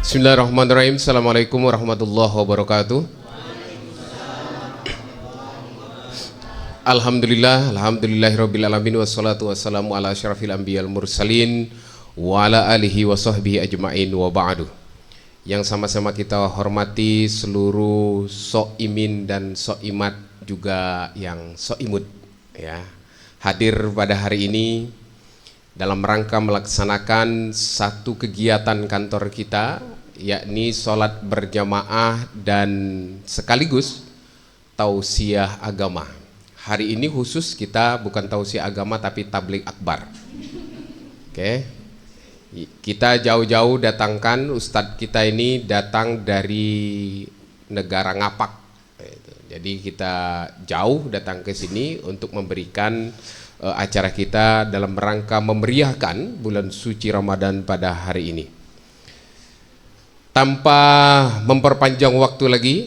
Bismillahirrahmanirrahim. Assalamualaikum warahmatullahi wabarakatuh. Alhamdulillahirabbil alamin wassalatu wassalamu ala asyrafil anbiyal mursalin wa ala alihi wa sahbihi ajmain wa ba'du. Yang sama-sama kita hormati seluruh so'imin dan so'imat, juga yang so'imut ya, hadir pada hari ini dalam rangka melaksanakan satu kegiatan kantor kita, yakni sholat berjamaah dan sekaligus tausiah agama. Hari ini khusus kita bukan tausiah agama tapi tabligh akbar. Oke. Kita jauh-jauh datangkan ustadz kita ini, datang dari negara Ngapak. Jadi kita jauh datang ke sini untuk memberikan acara kita dalam rangka memeriahkan bulan suci Ramadan pada hari ini. Tanpa memperpanjang waktu lagi,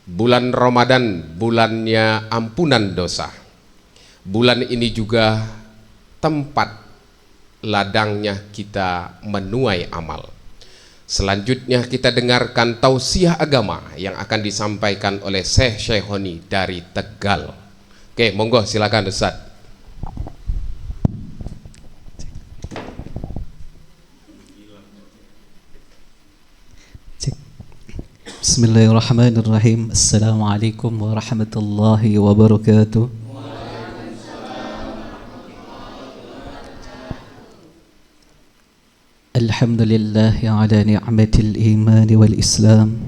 bulan Ramadan bulannya ampunan dosa. Bulan ini juga tempat ladangnya kita menuai amal. Selanjutnya kita dengarkan tausiah agama yang akan disampaikan oleh Syekh Syekhoni dari Tegal. Oke, monggo silakan Ustaz. Bismillahirrahmanirrahim. Assalamualaikum warahmatullahi wabarakatuh. Alhamdulillah ala ni'matil iman wal islam,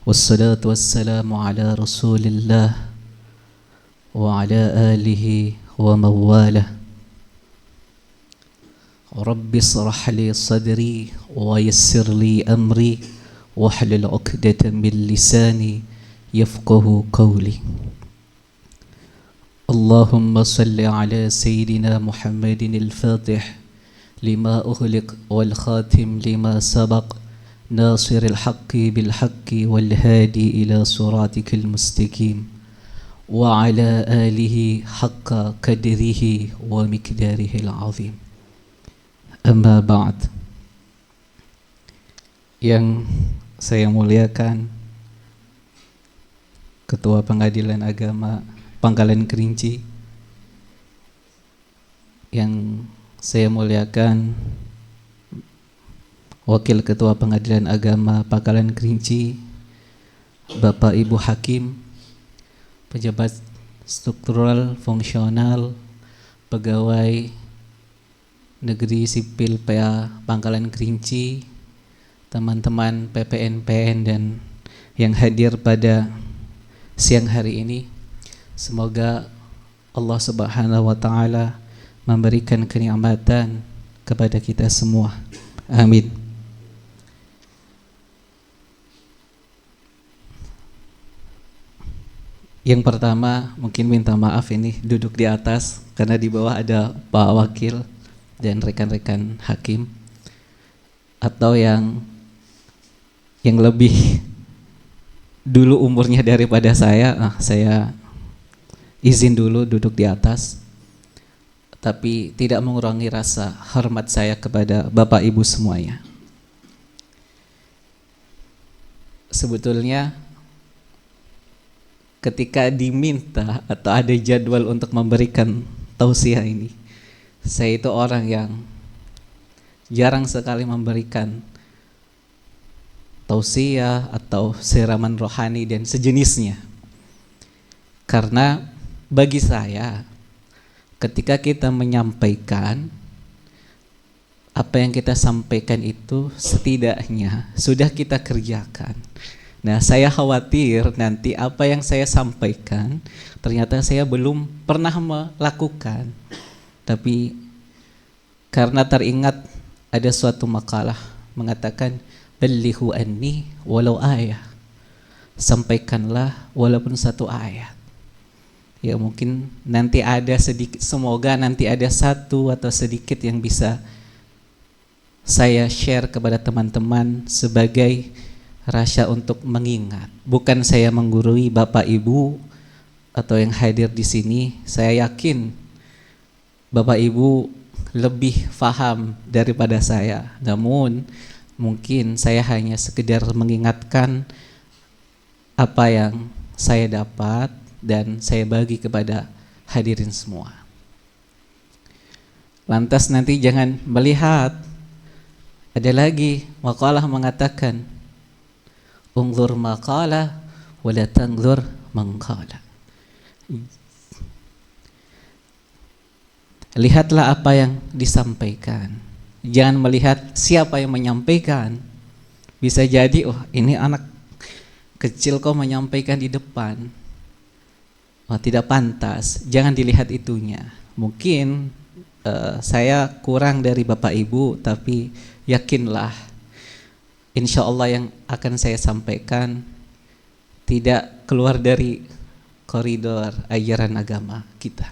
wassalatu wassalamu ala rasulillah wa ala alihi wa mawalah. Rabbi shrah li sadri wa yassir li amri wahlul 'uqdatam min lisani yafqahu qawli. Allahumma salli ala sayyidina Muhammadin al-Fatih lima ughliq wal khatim lima sabaq nasiril haqqi bil haqqi wal hadi ila siratikal mustaqim wa ala alihi haqqa qadrihi wa miqdarihi al-'azim. Amma ba'd. Yang saya muliakan Ketua Pengadilan Agama Pangkalan Kerinci, yang saya muliakan Wakil Ketua Pengadilan Agama Pangkalan Kerinci, Bapak Ibu Hakim, pejabat struktural fungsional, pegawai negeri sipil PA Pangkalan Kerinci, teman-teman PPNPN dan yang hadir pada siang hari ini. Semoga Allah Subhanahu wa taala memberikan kenikmatan kepada kita semua. Amin. Yang pertama, mungkin minta maaf ini duduk di atas karena di bawah ada Pak Wakil dan rekan-rekan hakim, atau yang lebih dulu umurnya daripada saya izin dulu duduk di atas, tapi tidak mengurangi rasa hormat saya kepada Bapak Ibu semuanya. Sebetulnya ketika diminta atau ada jadwal untuk memberikan tausiah ini, saya itu orang yang jarang sekali memberikan tausiah atau siraman rohani dan sejenisnya. Karena bagi saya, ketika kita menyampaikan, apa yang kita sampaikan itu setidaknya sudah kita kerjakan. Nah, saya khawatir nanti apa yang saya sampaikan ternyata saya belum pernah melakukan. Tapi karena teringat ada suatu makalah mengatakan, ballighu anni walau ayah, sampaikanlah walaupun satu ayat. Ya mungkin nanti ada sedikit, semoga nanti ada satu atau sedikit yang bisa saya share kepada teman-teman sebagai rasa untuk mengingat. Bukan saya menggurui Bapak Ibu atau yang hadir di sini. Saya yakin Bapak Ibu lebih faham daripada saya. Namun Mungkin saya hanya sekedar mengingatkan apa yang saya dapat dan saya bagi kepada hadirin semua. Lantas nanti jangan melihat ada lagi maqalah mengatakan unzur maqalah wa la tanzur man qala. Lihatlah apa yang disampaikan. Jangan melihat siapa yang menyampaikan. Bisa jadi, oh ini anak kecil kok menyampaikan di depan. Oh, tidak pantas. Jangan dilihat itunya. Mungkin saya kurang dari Bapak Ibu, tapi yakinlah, insya Allah yang akan saya sampaikan tidak keluar dari koridor ajaran agama kita.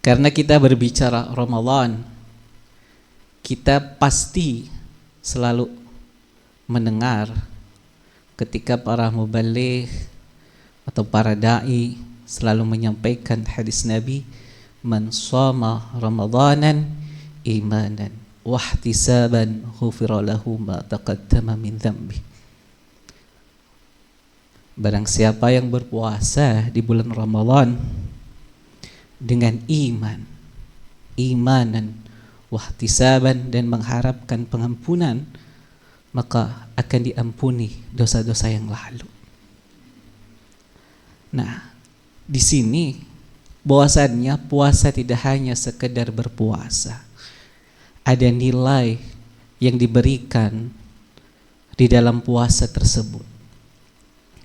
Karena kita berbicara Ramadan, kita pasti selalu mendengar ketika para mubaligh atau para da'i selalu menyampaikan hadis Nabi, man shoma ramadanan imanan wahtisaban ghufira lahu ma taqaddama min dhanbi. Barang siapa yang berpuasa di bulan Ramadan dengan imanan wahtisaban, dan mengharapkan pengampunan, maka akan diampuni dosa-dosa yang lalu. Nah, di sini bahwasannya puasa tidak hanya sekedar berpuasa. Ada nilai yang diberikan di dalam puasa tersebut.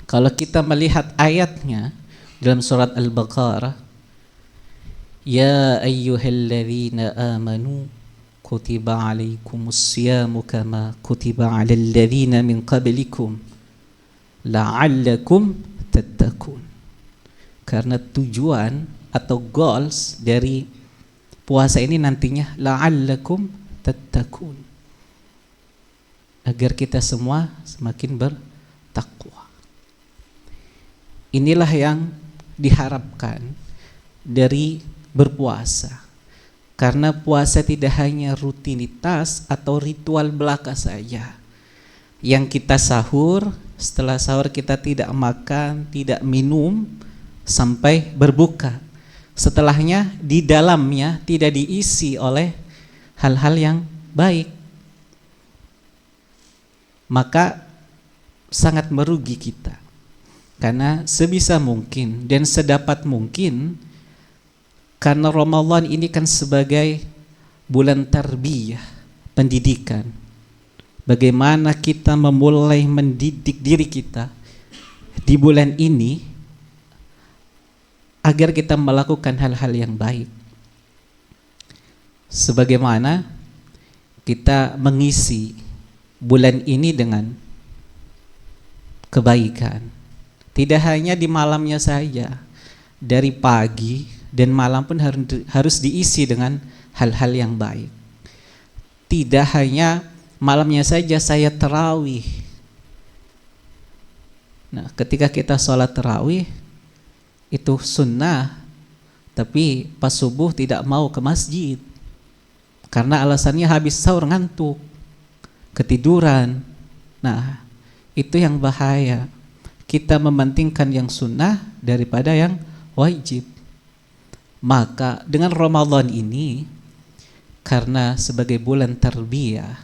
Kalau kita melihat ayatnya dalam surat Al-Baqarah, ya ayyuhalladzina amanu kutiba alaikumus siyamu kama kutiba alal ladzina min qablikum la'allakum tattaqun. Karena tujuan atau goals dari puasa ini nantinya la'allakum tattaqun, agar kita semua semakin bertakwa. Inilah yang diharapkan dari berpuasa. Karena puasa tidak hanya rutinitas atau ritual belaka saja. Yang kita sahur, setelah sahur kita tidak makan, tidak minum sampai berbuka. Setelahnya di dalamnya tidak diisi oleh hal-hal yang baik. Maka sangat merugi kita. Karena sebisa mungkin dan sedapat mungkin, karena Ramadan ini kan sebagai bulan tarbiyah, pendidikan. Bagaimana kita memulai mendidik diri kita di bulan ini agar kita melakukan hal-hal yang baik. Sebagaimana kita mengisi bulan ini dengan kebaikan. Tidak hanya di malamnya saja, dari pagi dan malam pun harus diisi dengan hal-hal yang baik. Tidak hanya malamnya saja saya tarawih. Nah, ketika kita sholat tarawih itu sunnah, tapi pas subuh tidak mau ke masjid karena alasannya habis sahur ngantuk, ketiduran. Nah, itu yang bahaya. Kita mementingkan yang sunnah daripada yang wajib. Maka dengan Ramadan ini, karena sebagai bulan tarbiyah,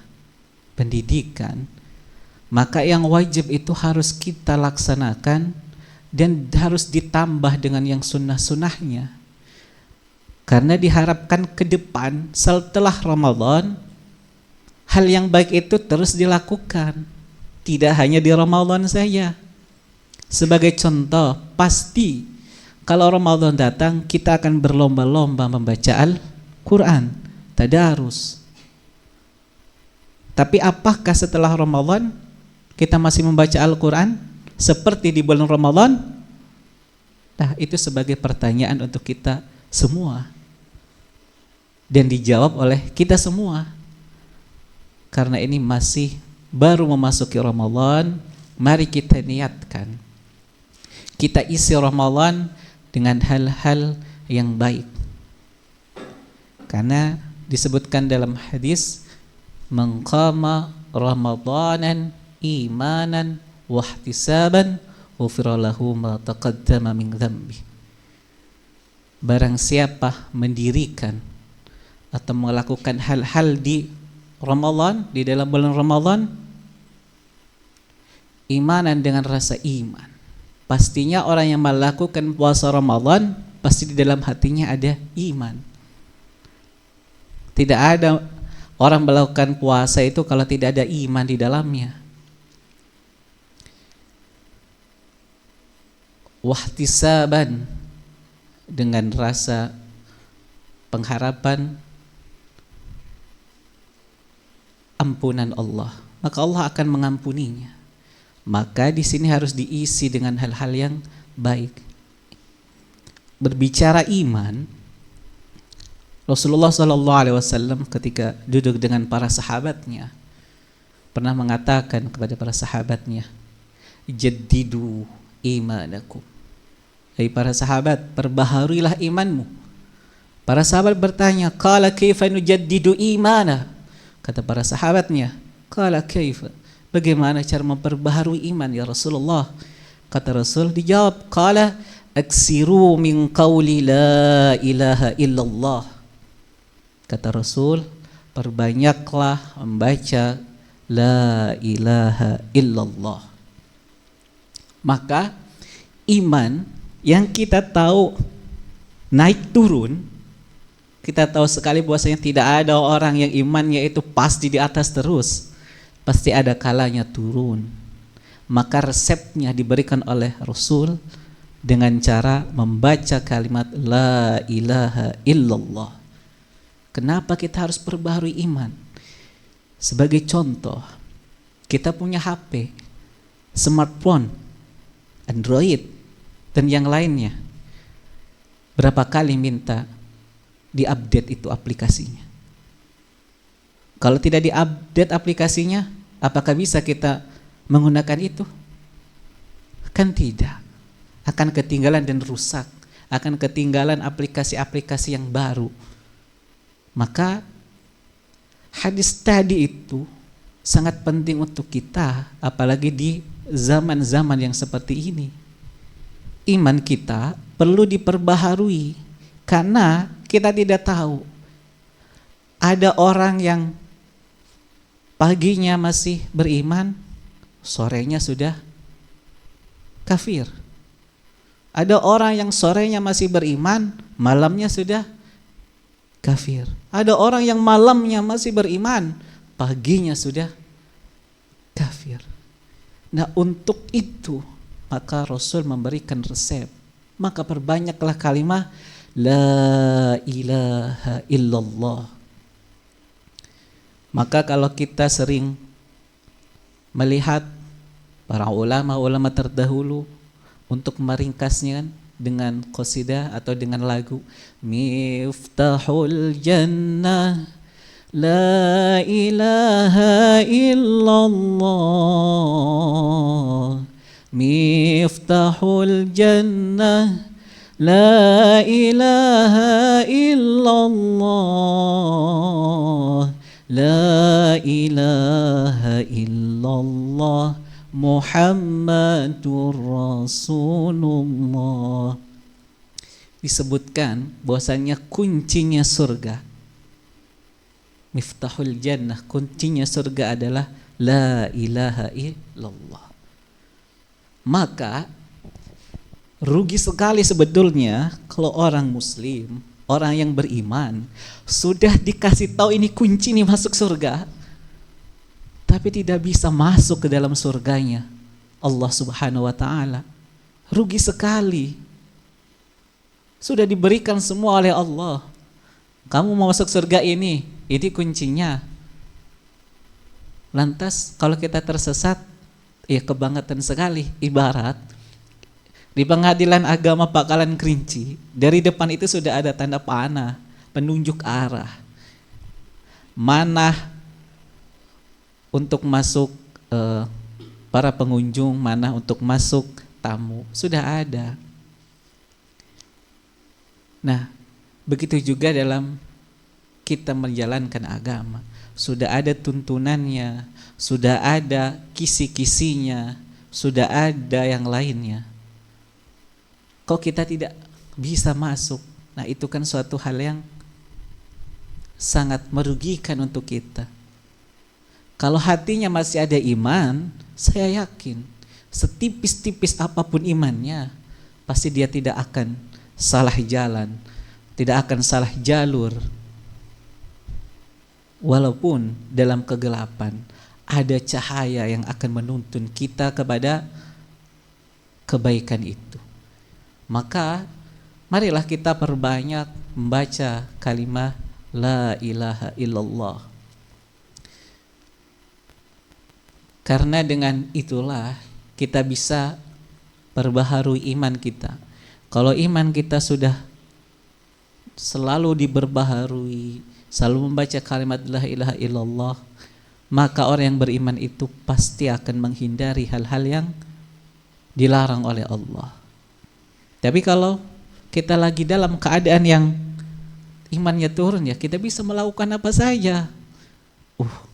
pendidikan, maka yang wajib itu harus kita laksanakan dan harus ditambah dengan yang sunnah-sunnahnya. Karena diharapkan ke depan setelah Ramadan, hal yang baik itu terus dilakukan. Tidak hanya di Ramadan saja. Sebagai contoh, pasti kalau Ramadan datang kita akan berlomba-lomba membaca Al-Quran, tadarus. Tapi apakah setelah Ramadan kita masih membaca Al-Quran seperti di bulan Ramadan? Nah, itu sebagai pertanyaan untuk kita semua. Dan dijawab oleh kita semua. Karena ini masih baru memasuki Ramadan, mari kita niatkan. Kita isi Ramadan dengan hal-hal yang baik. Karena disebutkan dalam hadis, Man qama ramadanan imanan wahtisaban ghufira lahu ma taqaddama min dhanbi. Barang siapa mendirikan atau melakukan hal-hal di Ramadan, di dalam bulan Ramadan, imanan dengan rasa iman. Pastinya orang yang melakukan puasa Ramadan pasti di dalam hatinya ada iman. Tidak ada orang melakukan puasa itu kalau tidak ada iman di dalamnya. Wahtisaban, dengan rasa pengharapan ampunan Allah, maka Allah akan mengampuninya. Maka di sini harus diisi dengan hal-hal yang baik. Berbicara iman, Rasulullah SAW ketika duduk dengan para sahabatnya pernah mengatakan kepada para sahabatnya, jaddidu imanakum. Hai para sahabat, perbaharuilah imanmu. Para sahabat bertanya, qala kaifa nujaddidu imana? Kata para sahabatnya, qala kaifa? Bagaimana cara memperbaharui iman ya Rasulullah? Kata Rasul, dijawab, qala aksiru min qawli la ilaha illallah. Kata Rasul, perbanyaklah membaca la ilaha illallah. Maka iman yang kita tahu naik turun, kita tahu sekali bahwasanya tidak ada orang yang imannya itu pasti di atas terus, pasti ada kalanya turun. Maka resepnya diberikan oleh Rasul dengan cara membaca kalimat la ilaha illallah. Kenapa kita harus perbaharui iman? Sebagai contoh, kita punya HP, smartphone, Android, dan yang lainnya. Berapa kali minta diupdate itu aplikasinya? Kalau tidak diupdate aplikasinya, apakah bisa kita menggunakan itu? Kan tidak. Akan ketinggalan dan rusak. Akan ketinggalan aplikasi-aplikasi yang baru. Maka hadis tadi itu sangat penting untuk kita, apalagi di zaman-zaman yang seperti ini. Iman kita perlu diperbaharui karena kita tidak tahu. Ada orang yang paginya masih beriman, sorenya sudah kafir. Ada orang yang sorenya masih beriman, malamnya sudah kafir. Ada orang yang malamnya masih beriman, paginya sudah kafir. Nah, untuk itu maka Rasul memberikan resep. Maka perbanyaklah kalimat la ilaha illallah. Maka kalau kita sering melihat para ulama-ulama terdahulu untuk meringkasnya dengan qasidah atau dengan lagu, Miftahul Jannah la ilaha illallah, Miftahul Jannah la ilaha illallah, la ilaha illallah Muhammadur Rasulullah. Disebutkan bahwasanya kuncinya surga, Miftahul Jannah, kuncinya surga adalah la ilaha illallah. Maka rugi sekali sebetulnya kalau orang muslim, orang yang beriman sudah dikasih tahu ini kunci nih masuk surga, tapi tidak bisa masuk ke dalam surganya Allah Subhanahu wa taala. Rugi sekali. Sudah diberikan semua oleh Allah. Kamu mau masuk surga ini kuncinya. Lantas kalau kita tersesat, ya kebangetan sekali. Ibarat di pengadilan agama Pakalan Kerinci, dari depan itu sudah ada tanda panah penunjuk arah. Mana untuk masuk para pengunjung, mana untuk masuk tamu, sudah ada. Nah, begitu juga dalam kita menjalankan agama. Sudah ada tuntunannya, sudah ada kisi-kisinya, sudah ada yang lainnya. Kok kita tidak bisa masuk? Nah, itu kan suatu hal yang sangat merugikan untuk kita. Kalau hatinya masih ada iman, saya yakin setipis-tipis apapun imannya, pasti dia tidak akan salah jalan, tidak akan salah jalur. Walaupun dalam kegelapan ada cahaya yang akan menuntun kita kepada kebaikan itu. Maka marilah kita perbanyak membaca kalimat la ilaha illallah. Karena dengan itulah kita bisa perbaharui iman kita. Kalau iman kita sudah selalu diperbaharui, selalu membaca kalimat la ilaha illallah, maka orang yang beriman itu pasti akan menghindari hal-hal yang dilarang oleh Allah. Tapi kalau kita lagi dalam keadaan yang imannya turun, ya kita bisa melakukan apa saja.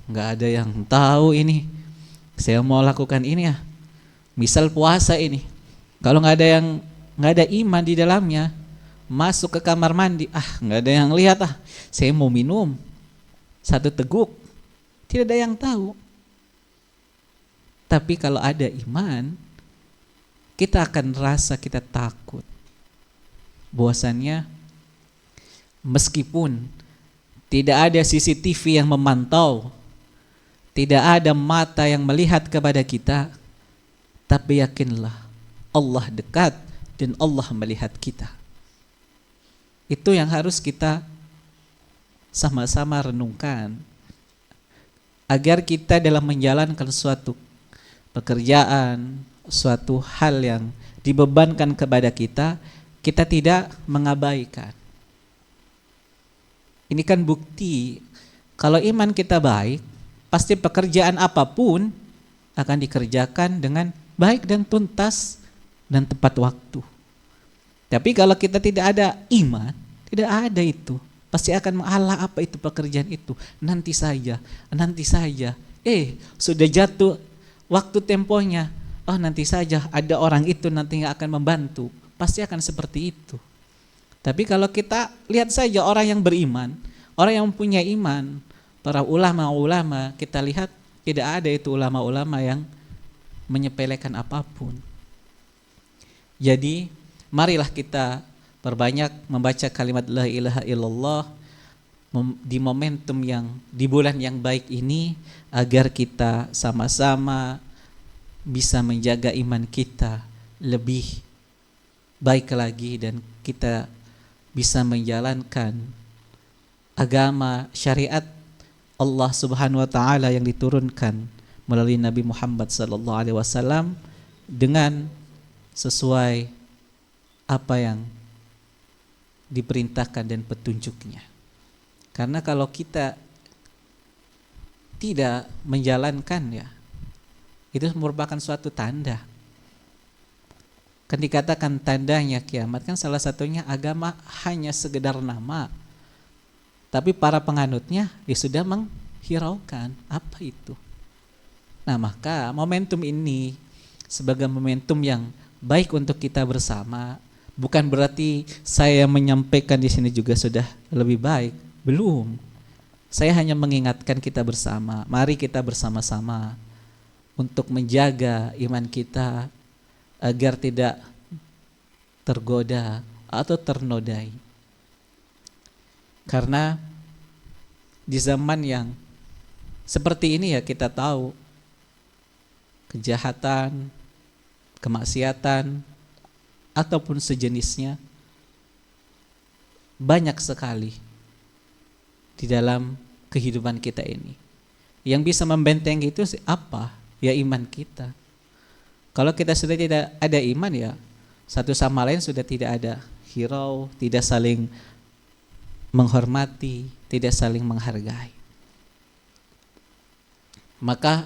Nggak ada yang tahu ini, saya mau lakukan ini ya. Misal puasa ini, kalau nggak ada iman di dalamnya, masuk ke kamar mandi, nggak ada yang lihat, saya mau minum 1 teguk, tidak ada yang tahu. Tapi kalau ada iman, kita akan rasa kita takut bahwasannya meskipun tidak ada CCTV yang memantau, tidak ada mata yang melihat kepada kita, tapi yakinlah Allah dekat dan Allah melihat kita. Itu yang harus kita sama-sama renungkan, agar kita dalam menjalankan suatu pekerjaan, suatu hal yang dibebankan kepada kita, kita tidak mengabaikan. Ini kan bukti kalau iman kita baik, pasti pekerjaan apapun akan dikerjakan dengan baik dan tuntas dan tepat waktu. Tapi kalau kita tidak ada iman, tidak ada itu, pasti akan mengalah apa itu pekerjaan itu, nanti saja. Sudah jatuh waktu temponya, nanti saja, ada orang itu nanti yang akan membantu, pasti akan seperti itu. Tapi kalau kita lihat saja orang yang beriman, orang yang punya iman, para ulama-ulama, kita lihat tidak ada itu ulama-ulama yang menyepelekan apapun. Jadi marilah kita perbanyak membaca kalimat la ilaha illallah di momentum yang di bulan yang baik ini, agar kita sama-sama bisa menjaga iman kita lebih baik lagi dan kita bisa menjalankan agama syariat Allah Subhanahu wa taala yang diturunkan melalui Nabi Muhammad sallallahu alaihi wasallam dengan sesuai apa yang diperintahkan dan petunjuknya. Karena kalau kita tidak menjalankan, ya itu merupakan suatu tanda. Kan dikatakan tandanya kiamat, kan salah satunya agama hanya sekedar nama, tapi para penganutnya sudah menghiraukan apa itu. Nah, maka momentum ini sebagai momentum yang baik untuk kita bersama. Bukan berarti saya menyampaikan di sini juga sudah lebih baik, belum. Saya hanya mengingatkan kita bersama. Mari kita bersama-sama untuk menjaga iman kita agar tidak tergoda atau ternodai. Karena di zaman yang seperti ini, ya kita tahu kejahatan, kemaksiatan ataupun sejenisnya banyak sekali di dalam kehidupan kita ini. Yang bisa membentengi itu apa? Ya iman kita. Kalau kita sudah tidak ada iman, ya satu sama lain sudah tidak ada hirau, tidak saling menghormati, tidak saling menghargai. Maka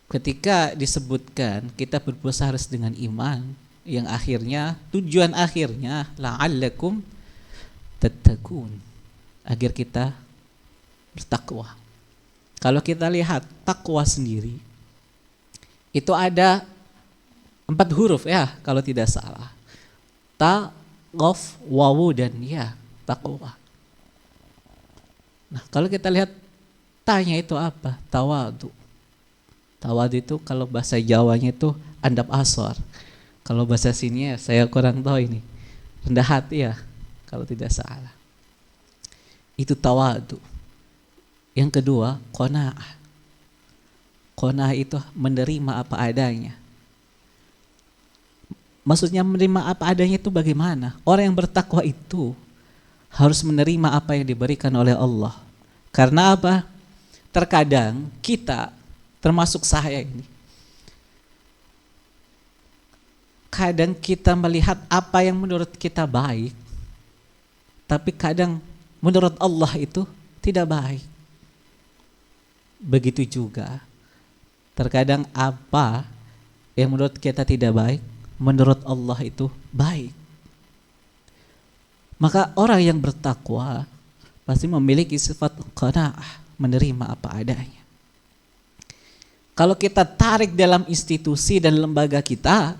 ketika disebutkan kita berpuasa harus dengan iman, yang akhirnya tujuan akhirnya la'allakum tattaqun, agar kita bertakwa. Kalau kita lihat takwa sendiri, itu ada 4 huruf ya kalau tidak salah. Ta, qaf, wawu dan ya, takwa. Nah, kalau kita lihat tanya itu apa? Tawadu. Tawadu itu kalau bahasa Jawanya itu andap asor. Kalau bahasa sini ya saya kurang tahu ini. Rendah hati ya kalau tidak salah. Itu tawadu. Yang kedua, qanaah. Qanaah itu menerima apa adanya. Maksudnya menerima apa adanya itu bagaimana? Orang yang bertakwa itu harus menerima apa yang diberikan oleh Allah. Karena apa? Terkadang kita, termasuk saya ini, kadang kita melihat apa yang menurut kita baik, tapi kadang menurut Allah itu tidak baik. Begitu juga terkadang apa yang menurut kita tidak baik, menurut Allah itu baik. Maka orang yang bertakwa pasti memiliki sifat qanaah, menerima apa adanya. Kalau kita tarik dalam institusi dan lembaga kita,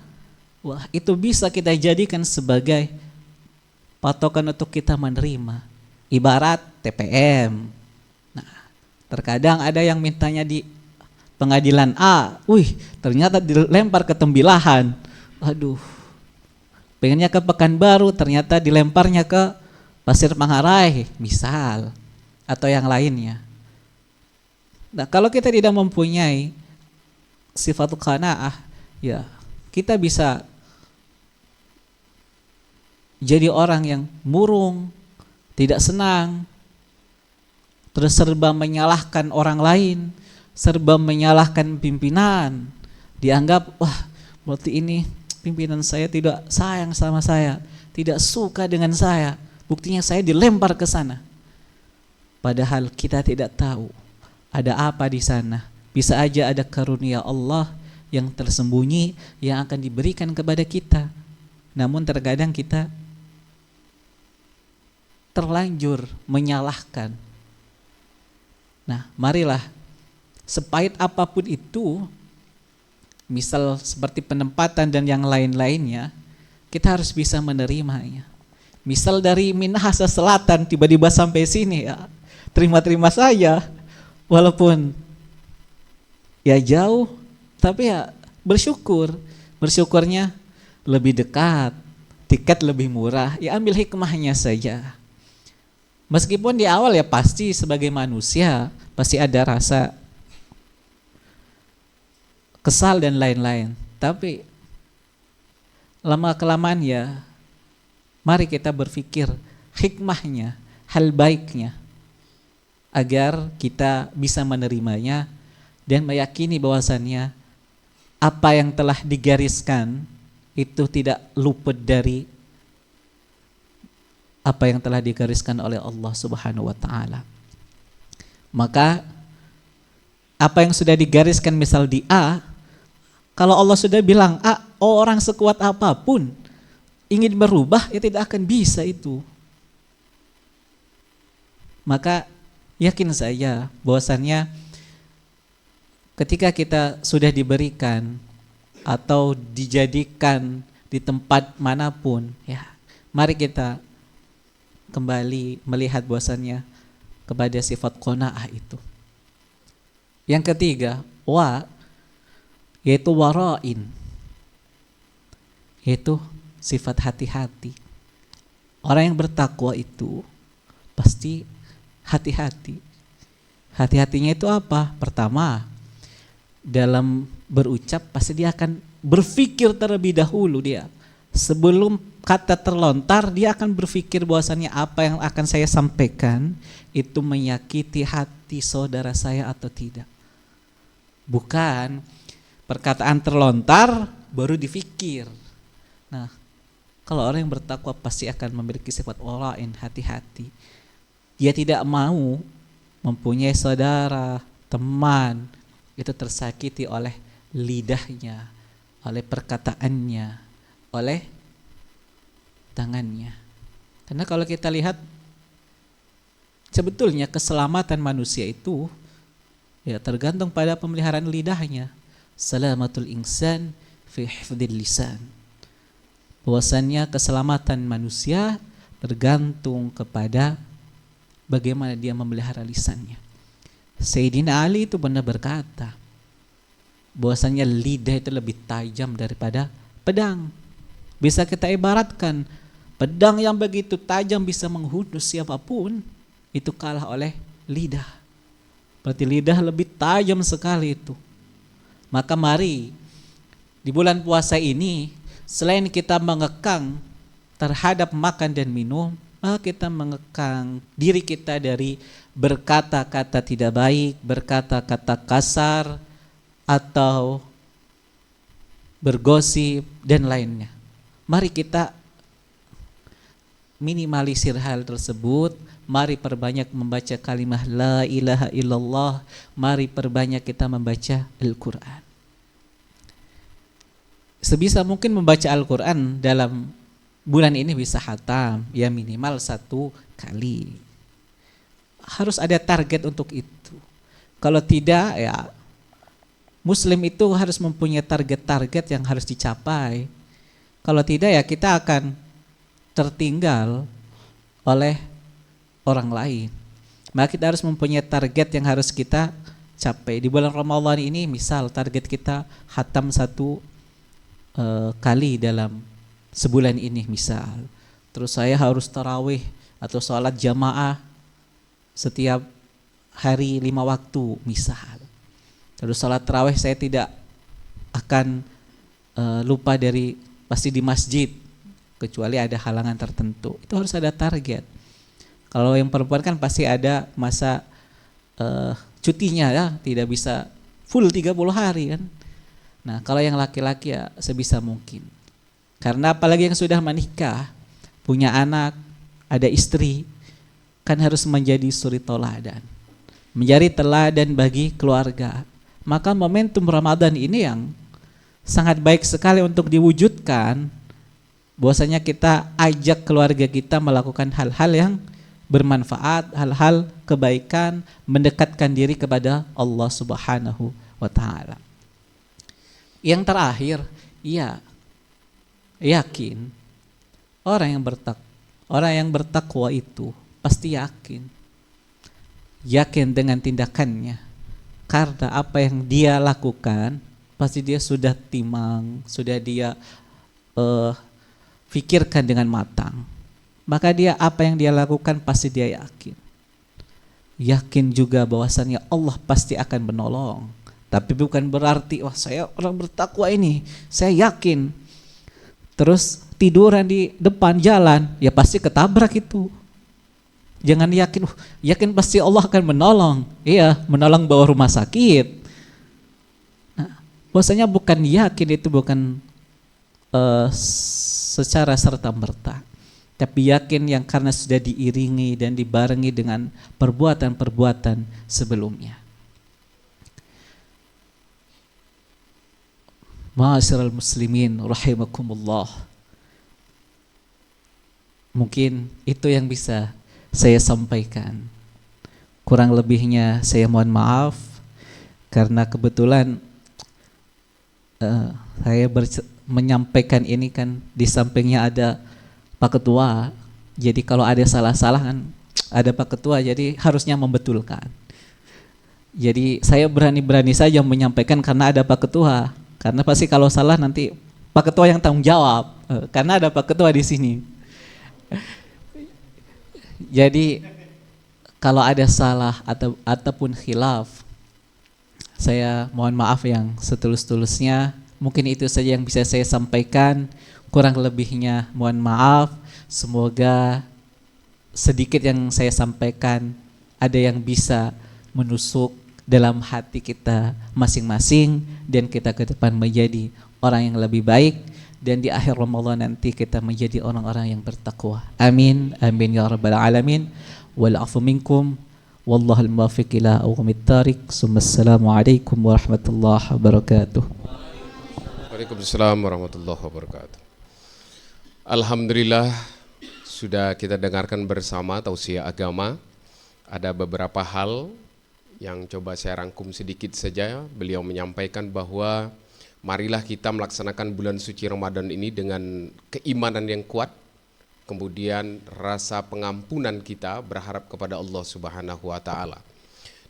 wah, itu bisa kita jadikan sebagai patokan untuk kita menerima. Ibarat TPM. Nah, terkadang ada yang mintanya di pengadilan A, ternyata dilempar ke Tembilahan. Aduh, pengennya ke Pekanbaru, ternyata dilemparnya ke Pasir Manggarai, misal, atau yang lainnya. Nah, kalau kita tidak mempunyai sifat qanaah, ya kita bisa jadi orang yang murung, tidak senang, terus serba menyalahkan orang lain, serba menyalahkan pimpinan. Dianggap, wah, berarti ini pimpinan saya tidak sayang sama saya, tidak suka dengan saya. Buktinya saya dilempar ke sana. Padahal kita tidak tahu ada apa di sana. Bisa aja ada karunia Allah yang tersembunyi yang akan diberikan kepada kita. Namun terkadang kita terlanjur menyalahkan. Nah, marilah sepahit apapun itu, misal seperti penempatan dan yang lain-lainnya, kita harus bisa menerimanya. Misal dari Minahasa Selatan tiba-tiba sampai sini, ya terima-terima saja, walaupun ya jauh, tapi ya bersyukur. Bersyukurnya lebih dekat, tiket lebih murah, ya ambil hikmahnya saja. Meskipun di awal ya pasti sebagai manusia pasti ada rasa kesal dan lain-lain. Tapi lama-kelamaan ya mari kita berpikir hikmahnya, hal baiknya, agar kita bisa menerimanya dan meyakini bahwasannya apa yang telah digariskan itu tidak luput dari apa yang telah digariskan oleh Allah Subhanahu wa taala. Maka apa yang sudah digariskan misal di A, kalau Allah sudah bilang A, orang sekuat apapun ingin berubah ya tidak akan bisa itu. Maka yakin saja bahwasannya ketika kita sudah diberikan atau dijadikan di tempat manapun, ya mari kita kembali melihat bahwasannya kepada sifat qanaah itu. Yang ketiga, yaitu wara'in, yaitu sifat hati-hati. Orang yang bertakwa itu pasti hati-hati. Hati-hatinya itu apa? Pertama, dalam berucap pasti dia akan berpikir terlebih dahulu dia. Sebelum kata terlontar, dia akan berpikir bahwasannya apa yang akan saya sampaikan itu menyakiti hati saudara saya atau tidak. Bukan perkataan terlontar baru dipikir. Nah, kalau orang yang bertakwa pasti akan memiliki sifat wara'in, hati-hati. Dia tidak mau mempunyai saudara, teman itu tersakiti oleh lidahnya, oleh perkataannya, oleh tangannya. Karena kalau kita lihat Sebetulnya keselamatan manusia itu ya tergantung pada pemeliharaan lidahnya. Salamatul insan fi hifdzil lisan. Bahwasannya keselamatan manusia tergantung kepada bagaimana dia memelihara lisannya. Sayyidina Ali itu benar berkata bahwasannya lidah itu lebih tajam daripada pedang. Bisa kita ibaratkan pedang yang begitu tajam bisa menghunus siapapun, itu kalah oleh lidah. Berarti lidah lebih tajam sekali itu. Maka mari di bulan puasa ini, selain kita mengekang terhadap makan dan minum, maka kita mengekang diri kita dari berkata-kata tidak baik, berkata-kata kasar, atau bergosip dan lainnya. Mari kita minimalisir hal tersebut. Mari perbanyak membaca kalimah la ilaha illallah. Mari perbanyak kita membaca Al-Quran. Sebisa mungkin membaca Al-Quran dalam bulan ini bisa khatam, ya minimal 1 kali. Harus ada target untuk itu. Kalau tidak, ya Muslim itu harus mempunyai target-target yang harus dicapai. Kalau tidak, ya kita akan tertinggal oleh orang lain. Maka kita harus mempunyai target yang harus kita capai. Di bulan Ramadan ini misal target kita khatam 1 kali dalam sebulan ini misal. Terus saya harus tarawih atau sholat jamaah setiap hari 5 waktu misal. Terus sholat tarawih saya tidak akan lupa dari pasti di masjid kecuali ada halangan tertentu. Itu harus ada target. Kalau yang perempuan kan pasti ada masa cutinya ya, tidak bisa full 30 hari kan. Nah kalau yang laki-laki ya sebisa mungkin. Karena apalagi yang sudah menikah, punya anak, ada istri, kan harus menjadi suri teladan. Menjadi teladan bagi keluarga. Maka momentum Ramadan ini yang sangat baik sekali untuk diwujudkan. Bahwasanya kita ajak keluarga kita melakukan hal-hal yang bermanfaat, hal-hal kebaikan, mendekatkan diri kepada Allah Subhanahu wa taala. Yang terakhir, yakin orang yang bertakwa itu pasti yakin dengan tindakannya, karena apa yang dia lakukan pasti dia sudah timang, sudah dia pikirkan dengan matang. Maka dia apa yang dia lakukan pasti dia yakin juga bahwasannya Allah pasti akan menolong. Tapi bukan berarti wah saya orang bertakwa ini, saya yakin terus tiduran di depan jalan, ya pasti ketabrak itu. Jangan yakin pasti Allah akan menolong. Iya, menolong bawa rumah sakit. Nah, bahwasanya bukan yakin itu bukan secara serta-merta, tapi yakin yang karena sudah diiringi dan dibarengi dengan perbuatan-perbuatan sebelumnya. Ma'asyiral muslimin rahimakumullah. Mungkin itu yang bisa saya sampaikan. Kurang lebihnya saya mohon maaf karena kebetulan saya menyampaikan ini kan di sampingnya ada Pak Ketua. Jadi kalau ada salah-salah kan ada Pak Ketua, jadi harusnya membetulkan. Jadi saya berani-berani saja menyampaikan karena ada Pak Ketua. Karena pasti kalau salah nanti Pak Ketua yang tanggung jawab. Karena ada Pak Ketua di sini. Jadi kalau ada salah ataupun khilaf, saya mohon maaf yang setulus-tulusnya. Mungkin itu saja yang bisa saya sampaikan. Kurang lebihnya mohon maaf. Semoga sedikit yang saya sampaikan ada yang bisa menusuk dalam hati kita masing-masing, dan kita ke depan menjadi orang yang lebih baik, dan di akhir Ramadan nanti kita menjadi orang-orang yang bertakwa. Amin, amin ya rabbal alamin. Wal afu minkum wallahul muwaffiq ila aqwamit thariq. Assalamualaikum warahmatullahi wabarakatuh. Waalaikumsalam warahmatullahi wabarakatuh. Alhamdulillah sudah kita dengarkan bersama tausiah agama Ada beberapa hal yang coba saya rangkum sedikit saja. Beliau menyampaikan bahwa marilah kita melaksanakan bulan suci Ramadan ini dengan keimanan yang kuat, kemudian rasa pengampunan kita berharap kepada Allah Subhanahu wa taala.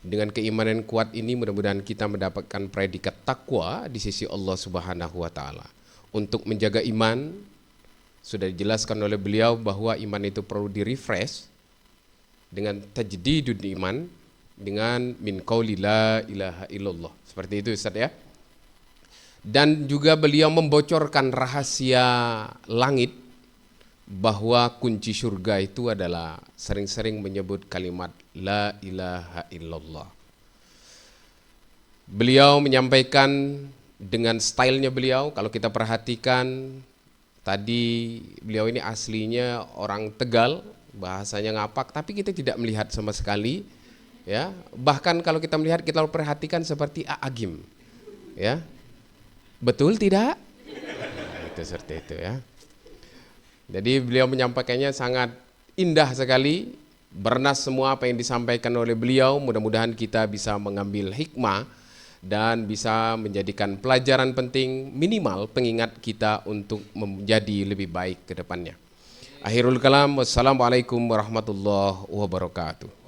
Dengan keimanan kuat ini mudah-mudahan kita mendapatkan predikat takwa di sisi Allah Subhanahu wa taala. Untuk menjaga iman, sudah dijelaskan oleh beliau bahwa iman itu perlu di-refresh dengan tajdidul iman, dengan min qauli la ilaha illallah. Seperti itu Ustaz ya. Dan juga beliau membocorkan rahasia langit, bahwa kunci surga itu adalah sering-sering menyebut kalimat la ilaha illallah. Beliau menyampaikan dengan stylenya beliau, kalau kita perhatikan tadi beliau ini aslinya orang Tegal, bahasanya ngapak, tapi kita tidak melihat sama sekali, ya. Bahkan kalau kita melihat, kita perhatikan seperti Agim, ya. Betul tidak? Nah, itu seperti itu ya. Jadi beliau menyampaikannya sangat indah sekali, bernas semua apa yang disampaikan oleh beliau. Mudah-mudahan kita bisa mengambil hikmah dan bisa menjadikan pelajaran penting, minimal pengingat kita untuk menjadi lebih baik ke depannya. Akhirul kalam, wassalamualaikum warahmatullahi wabarakatuh.